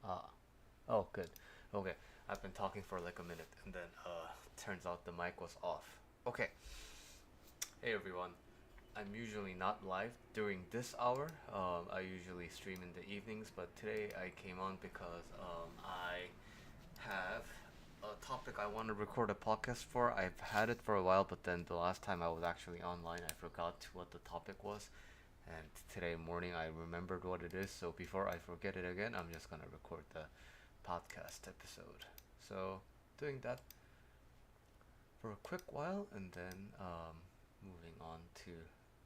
Ah, oh, good. Okay, I've been talking for like a minute, and then turns out the mic was off. Okay, hey everyone. I'm usually not live during this hour. I usually stream in the evenings, but today I came on because I have a topic I want to record a podcast for. I've had it for a while, but then the last time I was actually online, I forgot what the topic was. And today morning I remembered what it is, so before I forget it again, I'm just gonna record the podcast episode. So, doing that for a quick while and then moving on to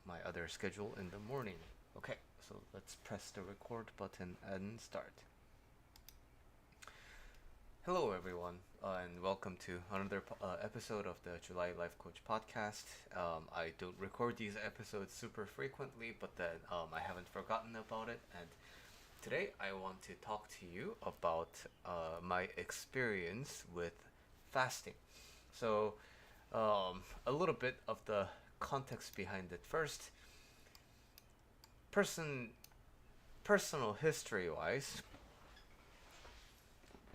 my other schedule in the morning. Okay, so let's press the record button and start. Hello, everyone, and welcome to another episode of the July Life Coach podcast. I don't record these episodes super frequently, but then I haven't forgotten about it, and today I want to talk to you about my experience with fasting. So, a little bit of the context behind it first. Person, personal history wise,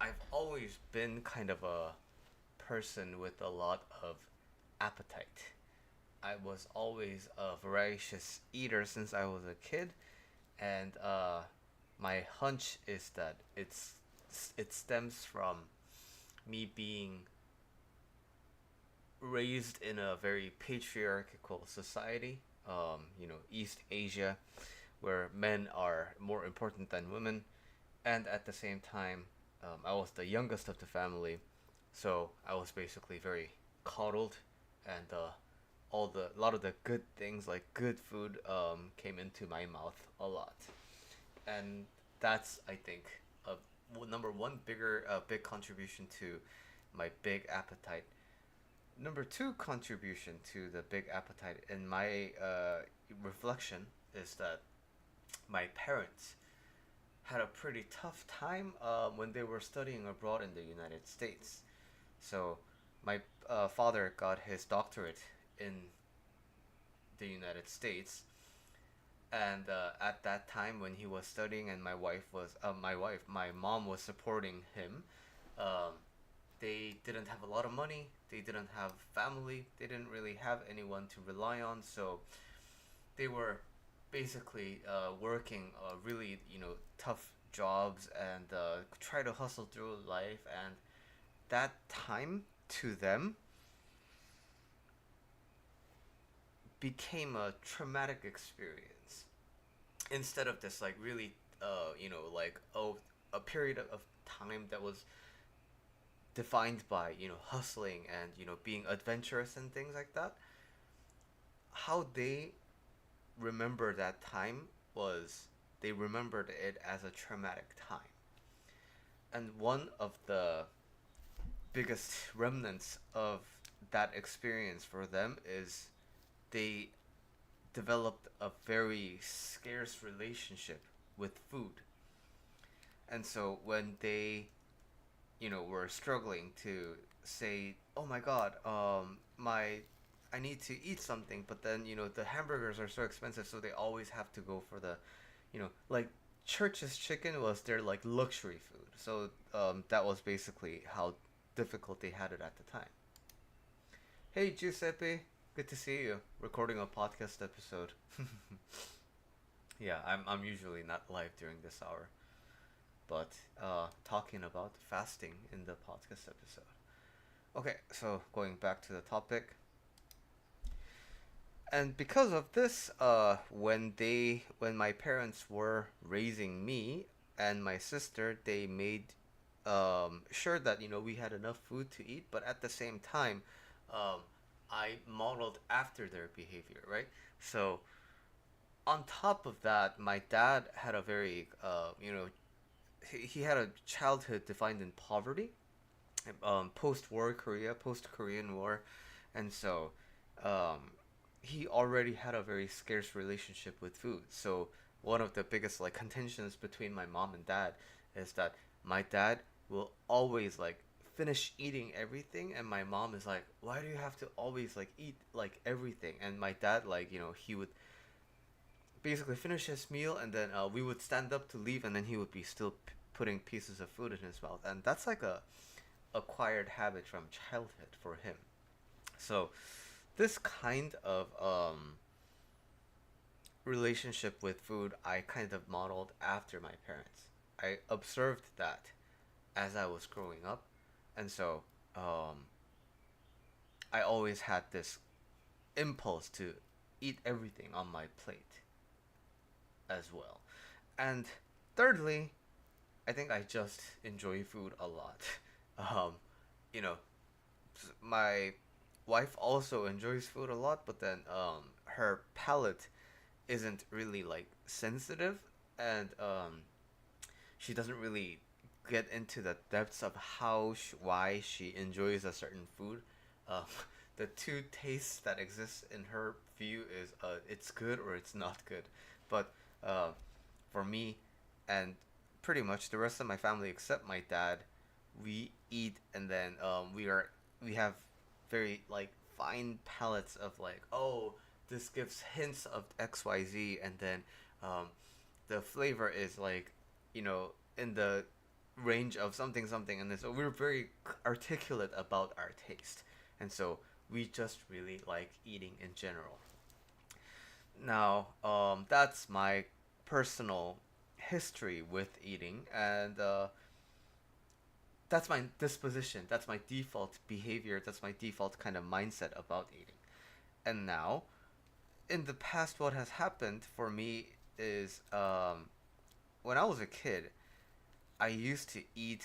I've always been kind of a person with a lot of appetite. I was always a voracious eater since I was a kid, and my hunch is that it stems from me being raised in a very patriarchal society. East Asia, where men are more important than women, and at the same time, I was the youngest of the family, so I was basically very coddled, and a lot of the good things like good food came into my mouth a lot, and that's I think a number one big contribution to my big appetite. Number two contribution to the big appetite in my reflection is that my parents had a pretty tough time when they were studying abroad in the United States. So my father got his doctorate in the United States, and at that time when he was studying, and my mom was supporting him. Um, they didn't have a lot of money. They didn't have family. They didn't really have anyone to rely on. So they were basically working really tough jobs and try to hustle through life. And that time to them became a traumatic experience instead of this like really like a period of time that was defined by hustling and being adventurous and things like that. How they remember that time was they remembered it as a traumatic time. And one of the biggest remnants of that experience for them is they developed a very scarce relationship with food. And so when they, were struggling to say, "Oh my God, my I need to eat something," but then the hamburgers are so expensive, so they always have to go for the, like Church's chicken was their like luxury food. So that was basically how difficult they had it at the time. Hey Giuseppe, good to see you. Recording a podcast episode. Yeah, I'm usually not live during this hour, but talking about fasting in the podcast episode. Okay, so going back to the topic, and because of this, when my parents were raising me and my sister, they made sure that we had enough food to eat, but at the same time, um, I modeled after their behavior, right? So on top of that, my dad had a very he had a childhood defined in poverty, post-war Korea, post-Korean War, and so um, he already had a very scarce relationship with food. So one of the biggest like contentions between my mom and dad is that my dad will always like finish eating everything, and my mom is like, why do you have to always like eat like everything? And my dad, like, he would basically finish his meal, and then we would stand up to leave, and then he would be still putting pieces of food in his mouth, and that's like a acquired habit from childhood for him. So this kind of relationship with food I kind of modeled after my parents. I observed that as I was growing up, and so um, I always had this impulse to eat everything on my plate as well. And thirdly, I think I just enjoy food a lot. Um, you know, my wife also enjoys food a lot, but then her palate isn't really like sensitive, and she doesn't really get into the depths of why she enjoys a certain food. Um, the two tastes that exist in her view is it's good or it's not good. But uh, for me and pretty much the rest of my family except my dad, we eat and then we have very like fine palettes of like, oh, this gives hints of XYZ, and then um, the flavor is like, in the range of something something, and then so we're very articulate about our taste, and so we just really like eating in general. Now, that's my personal history with eating, and that's my disposition. That's my default behavior. That's my default kind of mindset about eating. And now, in the past, what has happened for me is when I was a kid, I used to eat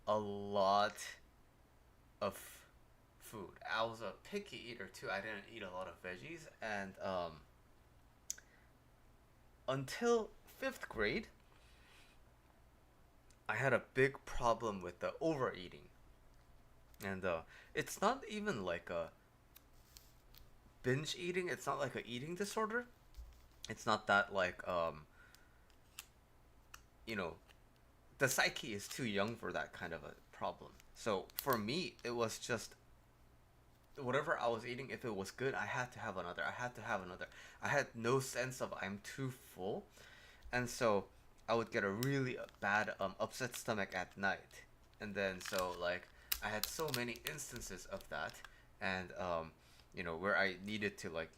a lot of food. I was a picky eater too. I didn't eat a lot of veggies, and until fifth grade, I had a big problem with the overeating, and it's not even like a binge eating. It's not like a eating disorder. It's not that like you know the psyche is too young for that kind of a problem. So for me, it was just whatever I was eating. If it was good, I had to have another. I had to have another. I had no sense of I'm too full, and so I would get a really bad upset stomach at night, and then so like I had so many instances of that, and where I needed to like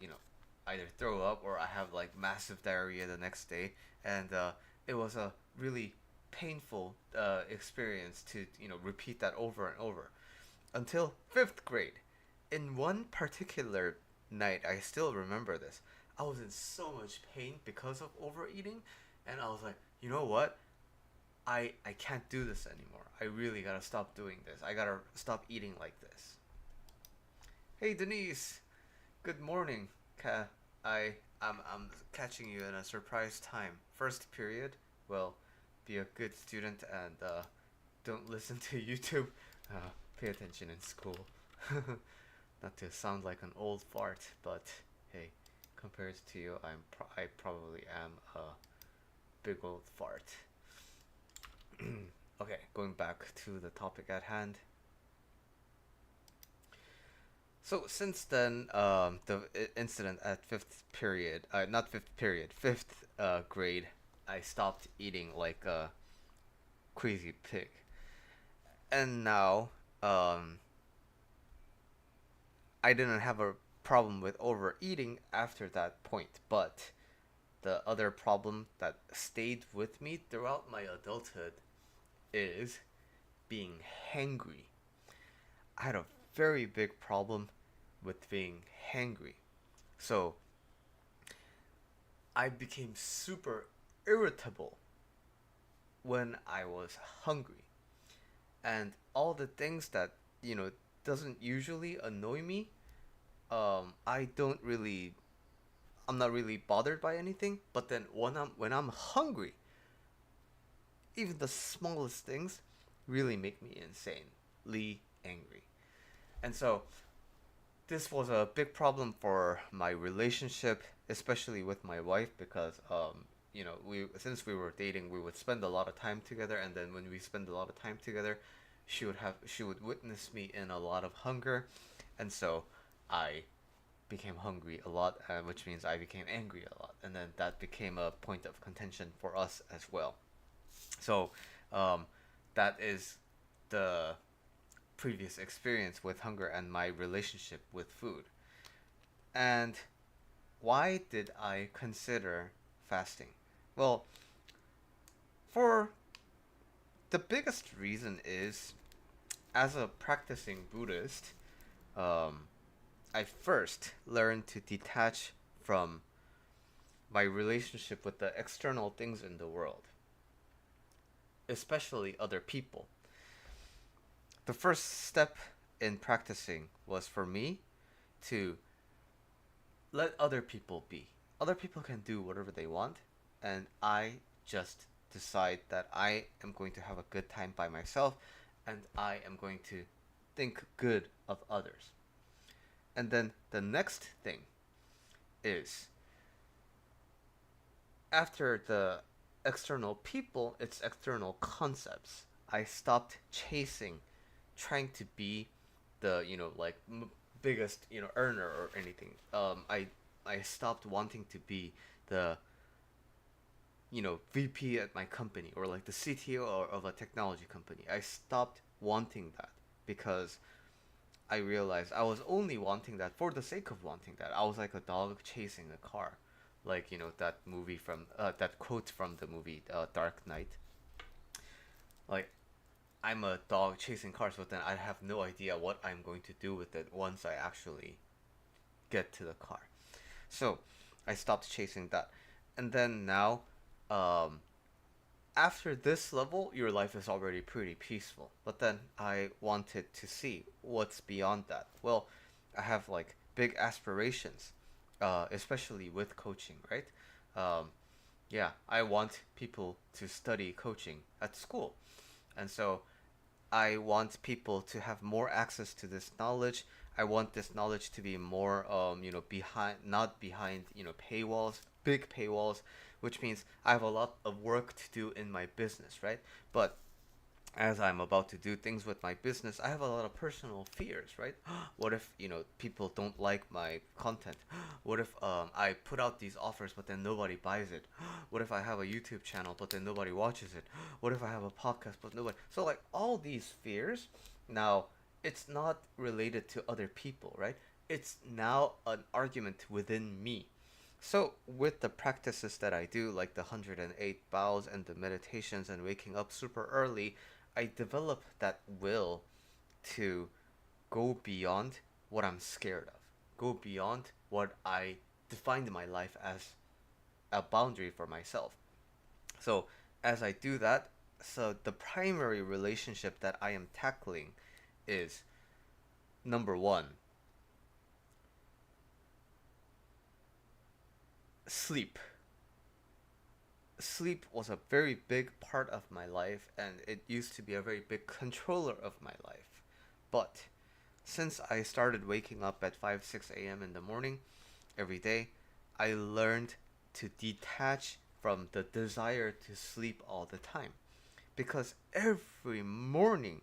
either throw up or I have like massive diarrhea the next day, and it was a really painful experience to repeat that over and over until fifth grade. In one particular night, I still remember this. I was in so much pain because of overeating, and I was like, you know what? I can't do this anymore. I really gotta stop doing this. I gotta stop eating like this. Hey Denise, good morning. I'm catching you in a surprise time. First period. Well, be a good student and don't listen to YouTube. Pay attention in school. Not to sound like an old fart, but hey, compared to you, I probably am a big old fart. Okay, going back to the topic at hand. So since then, the incident at not fifth period, fifth grade, I stopped eating like a crazy pig, and now I didn't have a problem with overeating after that point, but the other problem that stayed with me throughout my adulthood is being hangry. I had a very big problem with being hangry. So I became super irritable when I was hungry. And all the things that, doesn't usually annoy me, I don't really I'm not really bothered by anything, but then when I'm hungry, even the smallest things really make me insanely angry. And so this was a big problem for my relationship, especially with my wife, because we since we were dating, we would spend a lot of time together, and then when we spend a lot of time together, she would witness me in a lot of hunger, and so I became hungry a lot, which means I became angry a lot, and then that became a point of contention for us as well. So Um, that is the previous experience with hunger and my relationship with food. And why did I consider fasting? Well, for the biggest reason is, as a practicing Buddhist, um, I first learned to detach from my relationship with the external things in the world, especially other people. The first step in practicing was for me to let other people be. Other people can do whatever they want, and I just decide that I am going to have a good time by myself and I am going to think good of others. And then the next thing is, after the external people, it's external concepts. I stopped chasing, trying to be the like biggest earner or anything. I stopped wanting to be the VP at my company or like the CTO of a technology company. I stopped wanting that because I realized I was only wanting that for the sake of wanting that. I was like a dog chasing a car, like that movie from that quote from the movie Dark Knight. Like, I'm a dog chasing cars, but then I have no idea what I'm going to do with it once I actually get to the car. So I stopped chasing that, and then now, um, after this level, your life is already pretty peaceful. But then I wanted to see what's beyond that. Well, I have like big aspirations, especially with coaching, right? Um, yeah, I want people to study coaching at school. And so I want people to have more access to this knowledge. I want this knowledge to be more, behind, not behind, paywalls, big paywalls, which means I have a lot of work to do in my business, right? But as I'm about to do things with my business, I have a lot of personal fears, right? What if, people don't like my content? What if I put out these offers but then nobody buys it? What if I have a YouTube channel but then nobody watches it? What if I have a podcast but nobody? So like all these fears, now it's not related to other people, right? It's now an argument within me. So, with the practices that I do, like the 108 bows and the meditations and waking up super early, I develop that will to go beyond what I'm scared of, go beyond what I defined my life as a boundary for myself. So, as I do that, so the primary relationship that I am tackling is, number one, sleep. Sleep was a very big part of my life and it used to be a very big controller of my life. But since I started waking up at 5 6 a.m. in the morning every day, I learned to detach from the desire to sleep all the time. Because every morning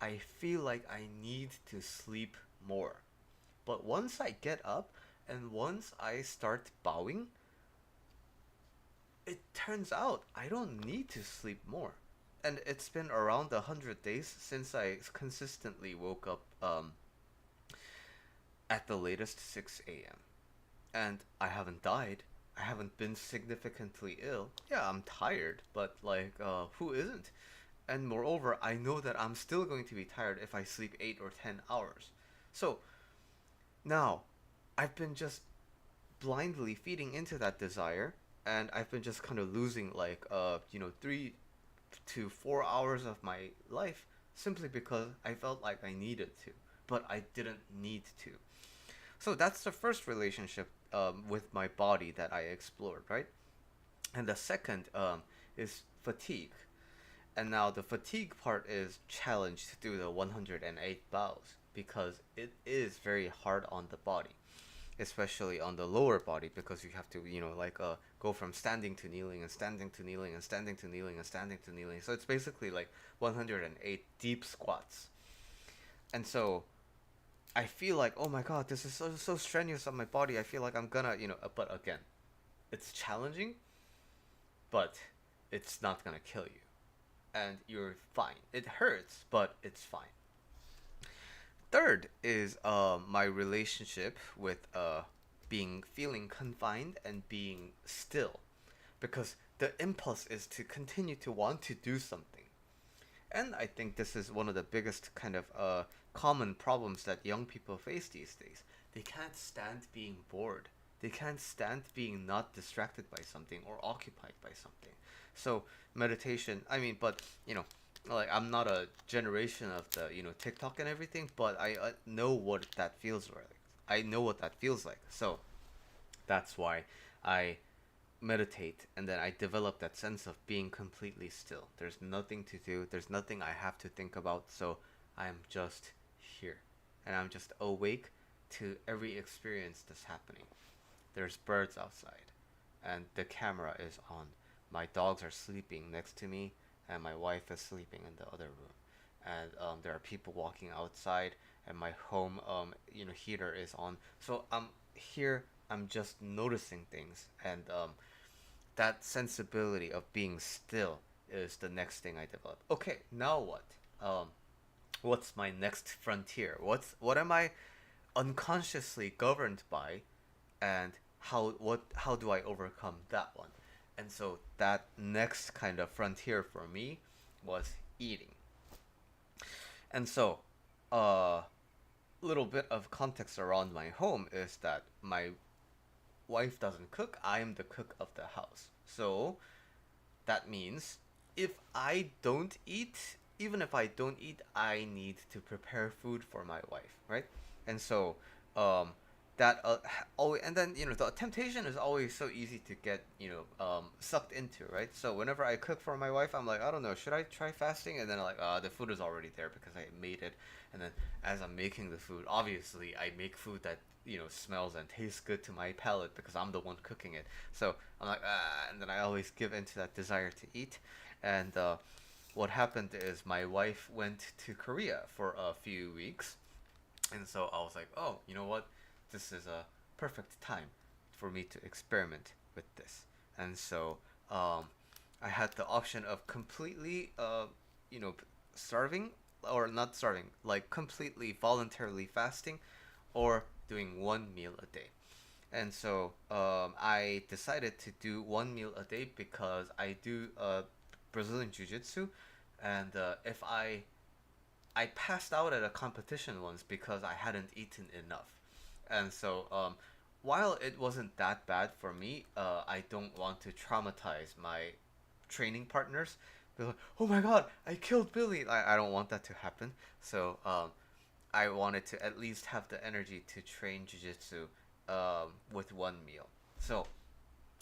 I feel like I need to sleep more. But once I get up and once I start bowing, it turns out I don't need to sleep more. And it's been around 100 days since I consistently woke up at the latest 6 a.m. And I haven't died. I haven't been significantly ill. Yeah, I'm tired, but like, who isn't? And moreover, I know that I'm still going to be tired if I sleep 8 or 10 hours. So now, I've been just blindly feeding into that desire, and I've been just kind of losing like 3 to 4 hours of my life simply because I felt like I needed to, but I didn't need to. So that's the first relationship with my body that I explored, right? And the second is fatigue. And now the fatigue part is challenged through the 108 bows because it is very hard on the body, especially on the lower body, because you have to go from standing to kneeling and standing to kneeling and standing to kneeling and standing to kneeling. So it's basically like 108 deep squats. And so I feel like, oh my god, this is so strenuous on my body. I feel like I'm gonna, but again, it's challenging, but it's not gonna kill you. and you're fine. It hurts, but it's fine. Third is my relationship with being feeling confined and being still, because the impulse is to continue to want to do something. And I think this is one of the biggest kind of common problems that young people face these days. They can't stand being bored. They can't stand being not distracted by something or occupied by something. So meditation, I mean, but like I'm not a generation of the TikTok and everything, but I know what that feels like. I know what that feels like. So that's why I meditate, and then I develop that sense of being completely still. There's nothing to do, there's nothing I have to think about, so I'm just here. And I'm just awake to every experience that's happening. There's birds outside, and the camera is on. My dogs are sleeping next to me, and my wife is sleeping in the other room. And there are people walking outside, and my home, heater is on. So I'm here. I'm just noticing things, and that sensibility of being still is the next thing I develop. Okay, now what? Um, what's my next frontier? What am I unconsciously governed by, and how do I overcome that one? And so that next kind of frontier for me was eating. And so, a little bit of context around my home is that my wife doesn't cook. I am the cook of the house. So that means if I don't eat, even if I don't eat, I need to prepare food for my wife, right? And so, um, that always, and then the temptation is always so easy to get sucked into, right? So whenever I cook for my wife, I'm like, I don't know, should I try fasting? And then I'm like, the food is already there because I made it. And then as I'm making the food, obviously I make food that smells and tastes good to my palate because I'm the one cooking it. So I'm like, and then I always give into that desire to eat. And what happened is my wife went to Korea for a few weeks, and so I was like, oh, you know what? This is a perfect time for me to experiment with this. And so I had the option of completely, you know, starving, or not starving, like completely voluntarily fasting, or doing one meal a day. And so I decided to do one meal a day because I do Brazilian Jiu Jitsu, and if I passed out at a competition once because I hadn't eaten enough. And so, while it wasn't that bad for me, I don't want to traumatize my training partners. They're like, oh my god, I killed Billy. I don't want that to happen. So, I wanted to at least have the energy to train jujitsu with one meal. So,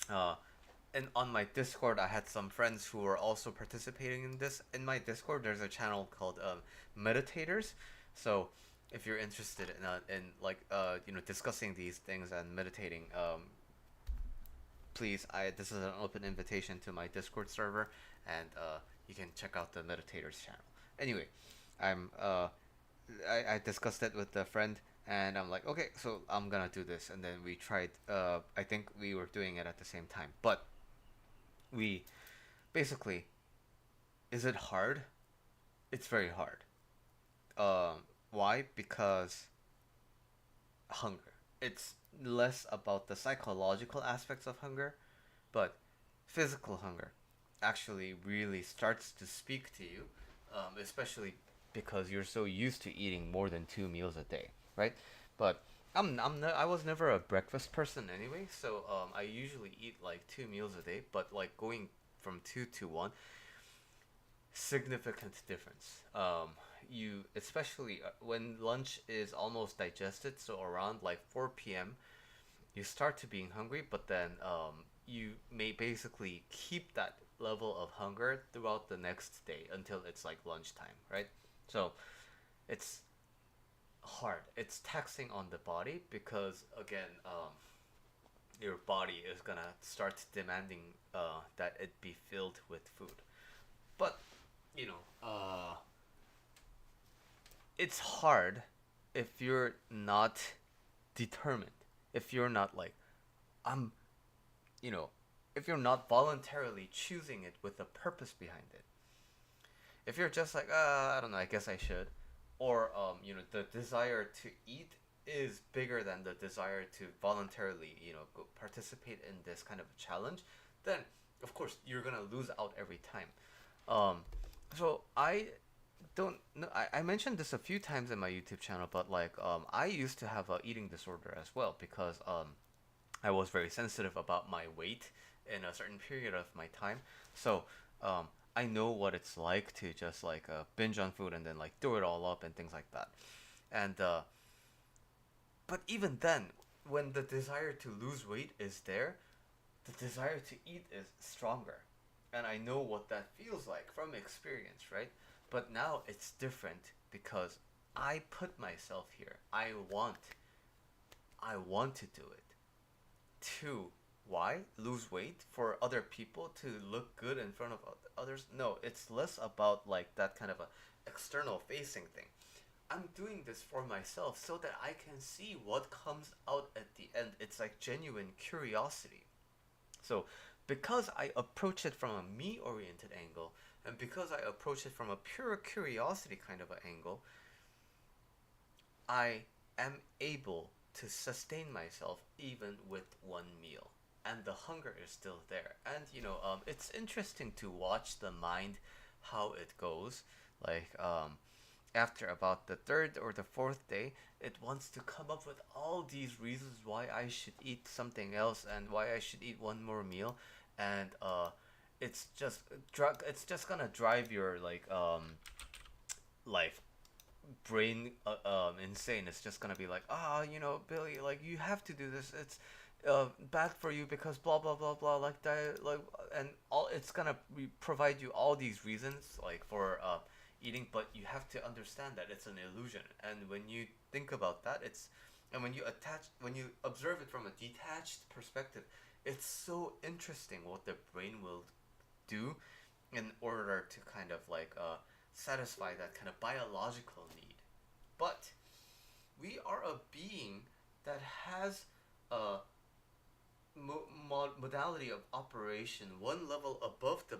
uh, and on my Discord, I had some friends who were also participating in this. In my Discord, there's a channel called Meditators. So if you're interested in like discussing these things and meditating, please, I this is an open invitation to my Discord server, and you can check out the Meditators channel. Anyway, I'm I discussed it with a friend, and I'm like, okay, so I'm gonna do this, and then we tried. I think we were doing it at the same time, but we basically, is it hard? It's very hard. Why? Because hunger. It's less about the psychological aspects of hunger, but physical hunger actually really starts to speak to you, especially because you're so used to eating more than 2 meals a day, right? But I was never a breakfast person anyway, so I usually eat like 2 meals a day. But like going from two to one, significant difference. You especially when lunch is almost digested, so around like 4 p.m. you start to being hungry, but then you may basically keep that level of hunger throughout the next day until it's like lunchtime, right? So it's hard. It's taxing on the body because again, your body is gonna start demanding that it be filled with food. But you know, it's hard if you're not determined. If you're not like, I'm, you know, if you're not voluntarily choosing it with a purpose behind it. If you're just like, I don't know, I guess I should, or the desire to eat is bigger than the desire to voluntarily, go participate in this kind of a challenge, then of course you're gonna lose out every time. Um, so I don't know. I mentioned this a few times in my YouTube channel, but like I used to have a eating disorder as well because I was very sensitive about my weight in a certain period of my time. So um, I know what it's like to just like binge on food and then like throw it all up and things like that. And but even then, when the desire to lose weight is there, the desire to eat is stronger. And I know what that feels like from experience, right? But now it's different because I put myself here. I want to do it. Two, why? Lose weight for other people to look good in front of others? No, it's less about like that kind of a external facing thing. I'm doing this for myself so that I can see what comes out at the end. It's like genuine curiosity. So, because I approach it from a me oriented angle, and because I approach it from a pure curiosity kind of an angle, I am able to sustain myself even with one meal. And the hunger is still there. And, it's interesting to watch the mind, how it goes. Like, after about the third or the fourth day, it wants to come up with all these reasons why I should eat something else and why I should eat one more meal, and it's just gonna drive your life brain insane. It's just gonna be like, Billy, like you have to do this. It's bad for you because blah blah blah blah like that like and all it's gonna provide you all these reasons like for eating, but you have to understand that it's an illusion. And when you think about that, and when you observe it from a detached perspective, it's so interesting what the brain will do in order to kind of like satisfy that kind of biological need. But we are a being that has a modality of operation one level above the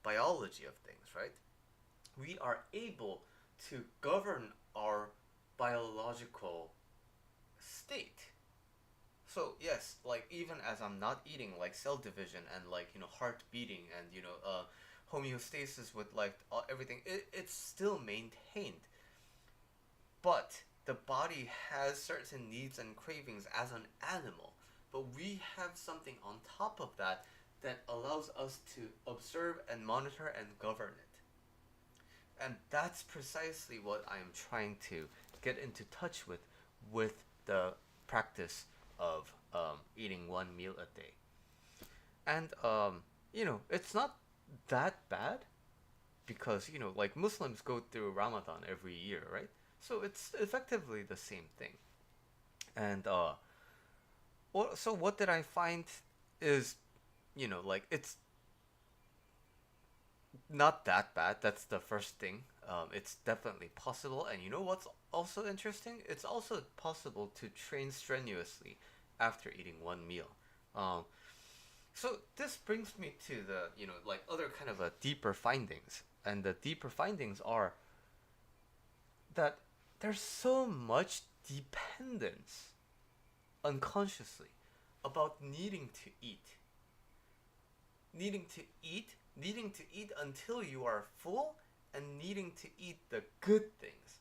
biology of things, right? We are able to govern our biological state. So yes, like even as I'm not eating, like cell division and like heart beating and homeostasis with like everything, it's still maintained. But the body has certain needs and cravings as an animal. But we have something on top of that that allows us to observe and monitor and govern it. And that's precisely what I am trying to get into touch with the practice of eating one meal a day. And it's not that bad because like Muslims go through Ramadan every year, right? So it's effectively the same thing. And so what did I find is like it's not that bad. That's the first thing. It's definitely possible. And you know what's also interesting? It's also possible to train strenuously after eating one meal. Um, so this brings me to the like other kind of deeper findings, and the deeper findings are that there's so much dependence unconsciously about needing to eat, needing to eat until you are full, and needing to eat the good things.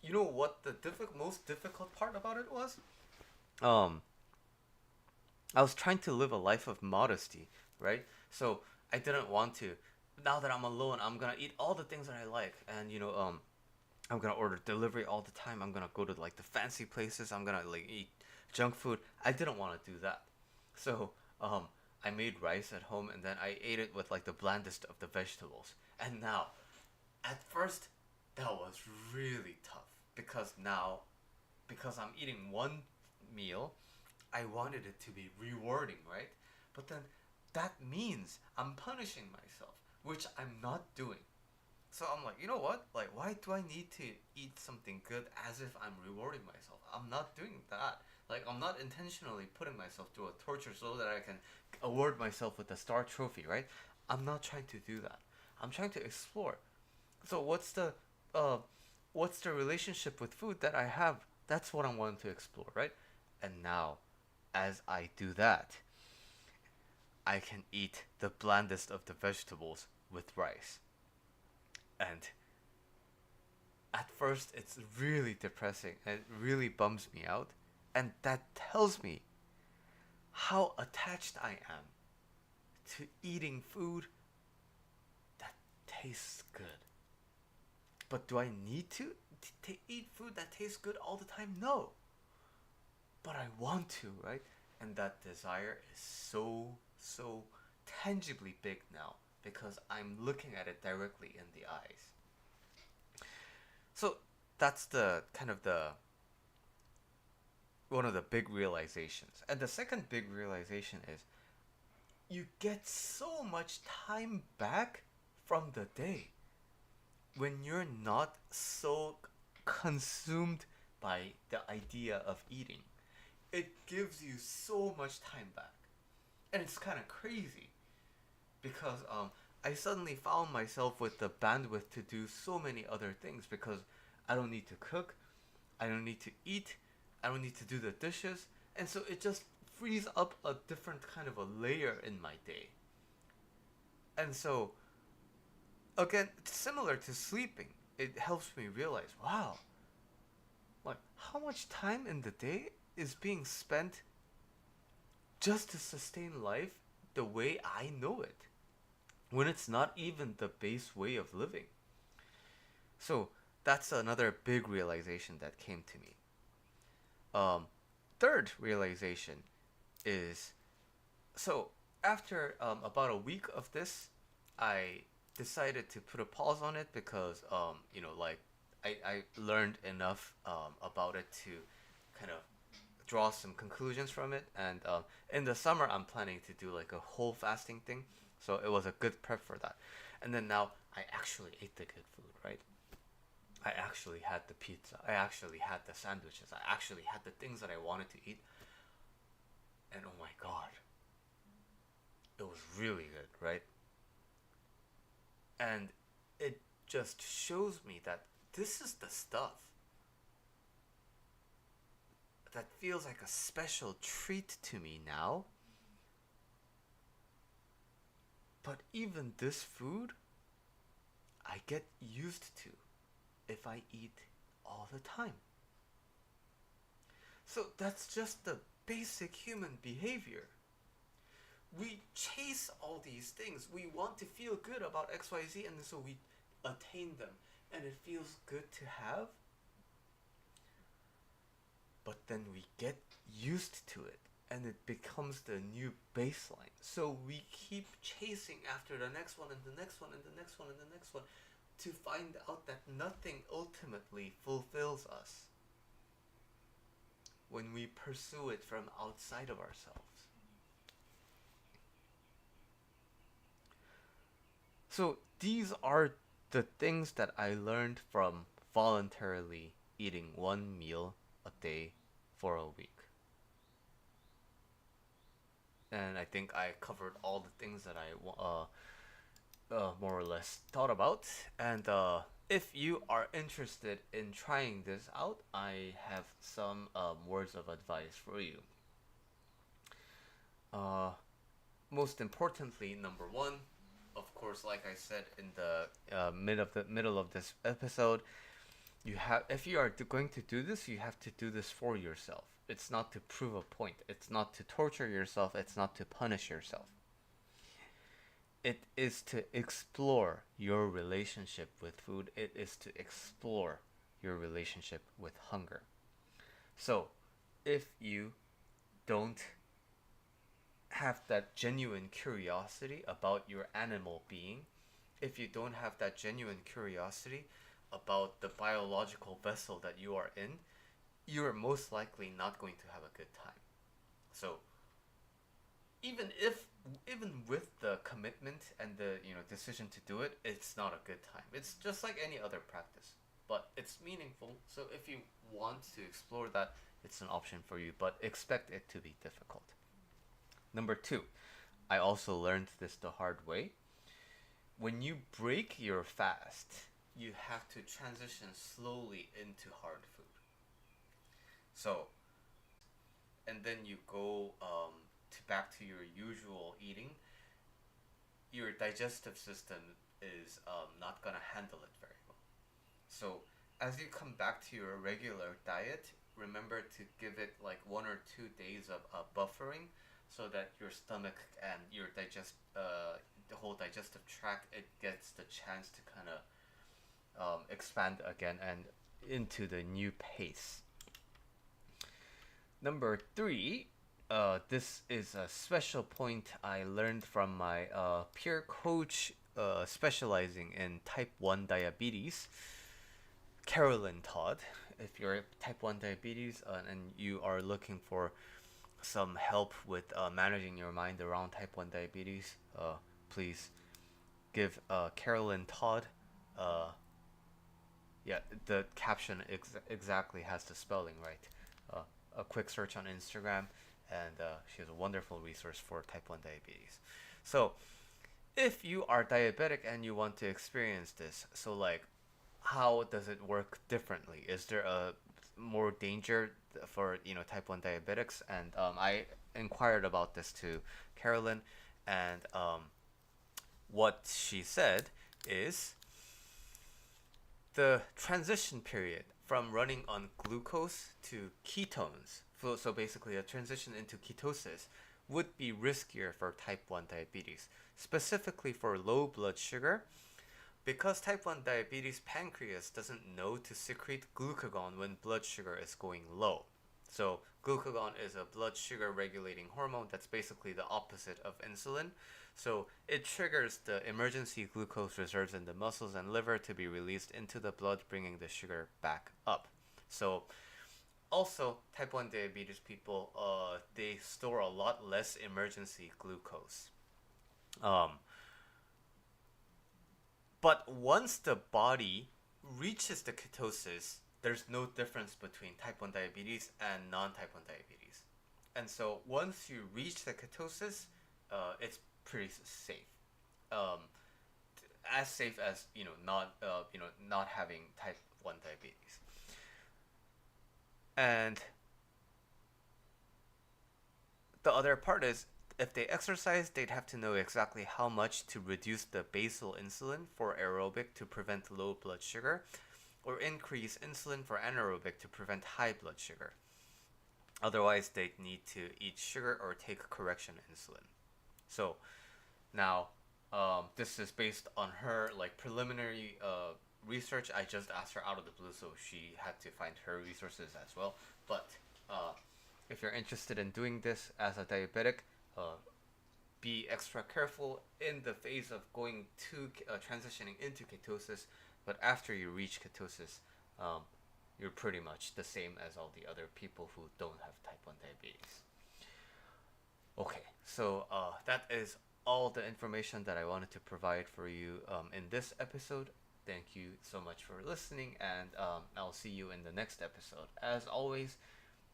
You know what the most difficult part about it was? Um, I was trying to live a life of modesty, right? So I didn't want to. Now that I'm alone, I'm gonna eat all the things that I like, and I'm gonna order delivery all the time. I'm gonna go to like the fancy places. I'm gonna like eat junk food. I didn't want to do that, so I made rice at home, and then I ate it with like the blandest of the vegetables. And now, at first, that was really tough because now, because I'm eating one meal, I wanted it to be rewarding, right? But then that means I'm punishing myself, which I'm not doing. So I'm like, you know what? Like, why do I need to eat something good as if I'm rewarding myself? I'm not doing that. Like, I'm not intentionally putting myself through a torture so that I can award myself with a star trophy, right? I'm not trying to do that. I'm trying to explore. So uh what's the relationship with food that I have? That's what I want to explore, right? And now, as I do that, I can eat the blandest of the vegetables with rice. And at first, it's really depressing and it really bums me out. And that tells me how attached I am to eating food that tastes good. But do I need to eat food that tastes good all the time? No. But I want to, right? And that desire is so tangibly big now because I'm looking at it directly in the eyes. So that's the kind of the one of the big realizations. And the second big realization is you get so much time back from the day when you're not so consumed by the idea of eating. It gives you so much time back. And it's kind of crazy because I suddenly found myself with the bandwidth to do so many other things because I don't need to cook, I don't need to eat, I don't need to do the dishes, and so it just frees up a different kind of a layer in my day. And so again, similar to sleeping, it helps me realize, wow, like how much time in the day is being spent just to sustain life the way I know it when it's not even the base way of living. So that's another big realization that came to me. Um, Third realization is so after about a week of this, I decided to put a pause on it because like I learned enough about it to kind of draw some conclusions from it. And in the summer, I'm planning to do like a whole fasting thing, so it was a good prep for that. And then now I actually ate the good food, right? I actually had the pizza. I actually had the sandwiches. I actually had the things that I wanted to eat. And oh my god, it was really good, right? And it just shows me that this is the stuff that feels like a special treat to me now. But even this food, I get used to if I eat all the time. So that's just the basic human behavior. We chase all these things. We want to feel good about XYZ, and so we attain them. And it feels good to have, but then we get used to it and it becomes the new baseline. So we keep chasing after the next one and the next one and the next one and the next one to find out that nothing ultimately fulfills us when we pursue it from outside of ourselves. So these are the things that I learned from voluntarily eating one meal a day for a week. And I think I covered all the things that I more or less thought about. And if you are interested in trying this out, I have some words of advice for you. Uh, Most importantly, number one, of course, like I said in the middle of this episode, you have if you are going to do this, you have to do this for yourself. It's not to prove a point. It's not to torture yourself. It's not to punish yourself. It is to explore your relationship with food. It is to explore your relationship with hunger. So, if you don't have that genuine curiosity about your animal being, if you don't have that genuine curiosity about the biological vessel that you are in, you are most likely not going to have a good time. So even if even with the commitment and the decision to do it, it's not a good time. It's just like any other practice, but it's meaningful. So if you want to explore that, it's an option for you, but expect it to be difficult. Number two, I also learned this the hard way. When you break your fast, you have to transition slowly into hard food. So, and then you go back to your usual eating, your digestive system is not gonna handle it very well. So, as you come back to your regular diet, remember to give it like 1 or 2 days of buffering, so that your stomach and your the whole digestive tract, it gets the chance to kind of expand again and into the new pace. Number three, this is a special point I learned from my peer coach specializing in type 1 diabetes, Carolyn Todd. If you're type 1 diabetes and you are looking for some help with managing your mind around type 1 diabetes, please give Carolyn Todd, uh, yeah, the caption exactly has the spelling right. Uh, a quick search on Instagram, and she has a wonderful resource for type 1 diabetes. So, if you are diabetic and you want to experience this, so like, how does it work differently? Is there a more danger for type 1 diabetics? And I inquired about this to Carolyn, and what she said is the transition period from running on glucose to ketones, so basically a transition into ketosis, would be riskier for type 1 diabetes, specifically for low blood sugar, because type 1 diabetes pancreas doesn't know to secrete glucagon when blood sugar is going low. So glucagon is a blood sugar regulating hormone that's basically the opposite of insulin. So it triggers the emergency glucose reserves in the muscles and liver to be released into the blood, bringing the sugar back up. So also, type 1 diabetes people, they store a lot less emergency glucose. Um, but once the body reaches the ketosis, there's no difference between type 1 diabetes and non-type 1 diabetes. And so once you reach the ketosis, it's pretty safe. Um, as safe as not having type 1 diabetes. And the other part is, if they exercise, they'd have to know exactly how much to reduce the basal insulin for aerobic to prevent low blood sugar, or increase insulin for anaerobic to prevent high blood sugar. Otherwise, they'd need to eat sugar or take correction insulin. So now, this is based on her like preliminary research. I just asked her out of the blue, so she had to find her resources as well. But if you're interested in doing this as a diabetic, be extra careful in the phase of going to transitioning into ketosis. But after you reach ketosis, you're pretty much the same as all the other people who don't have type 1 diabetes. Okay, so that is all the information that I wanted to provide for you in this episode. Thank you so much for listening, and I'll see you in the next episode. As always,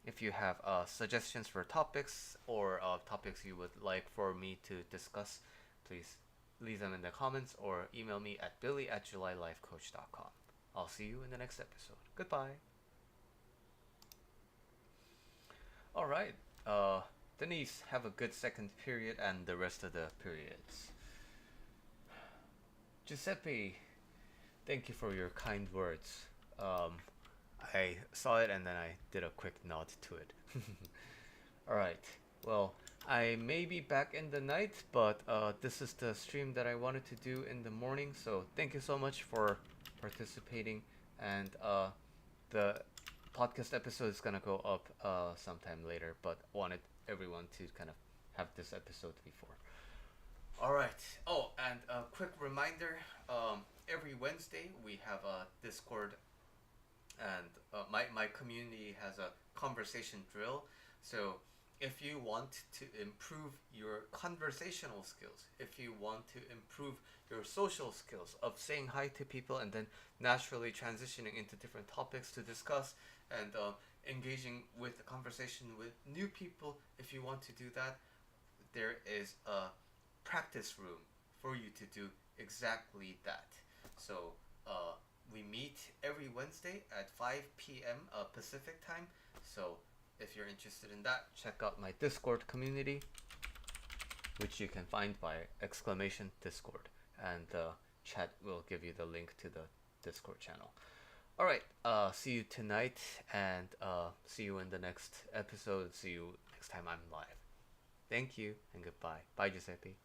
if you have suggestions for topics or topics you would like for me to discuss, please leave them in the comments or email me at billy@julylifecoach.com. I'll see you in the next episode. Goodbye. All right. Denise, have a good second period and the rest of the periods. Giuseppe, thank you for your kind words. I saw it and then I did a quick nod to it. Alright, well, I may be back in the night, but this is the stream that I wanted to do in the morning, so thank you so much for participating, and the podcast episode is gonna go up sometime later, but wanted everyone to kind of have this episode before. Alright, oh, and a quick reminder, every Wednesday we have a Discord, and my community has a conversation drill. So if you want to improve your conversational skills, if you want to improve your social skills of saying hi to people and then naturally transitioning into different topics to discuss, and engaging with the conversation with new people, if you want to do that, there is a practice room for you to do exactly that. So We meet every Wednesday at 5 p.m. Pacific time. So if you're interested in that, check out my Discord community, which you can find by exclamation Discord, and the chat will give you the link to the Discord channel. All right. See you tonight, and see you in the next episode. See you next time I'm live. Thank you and goodbye. Bye, Giuseppe.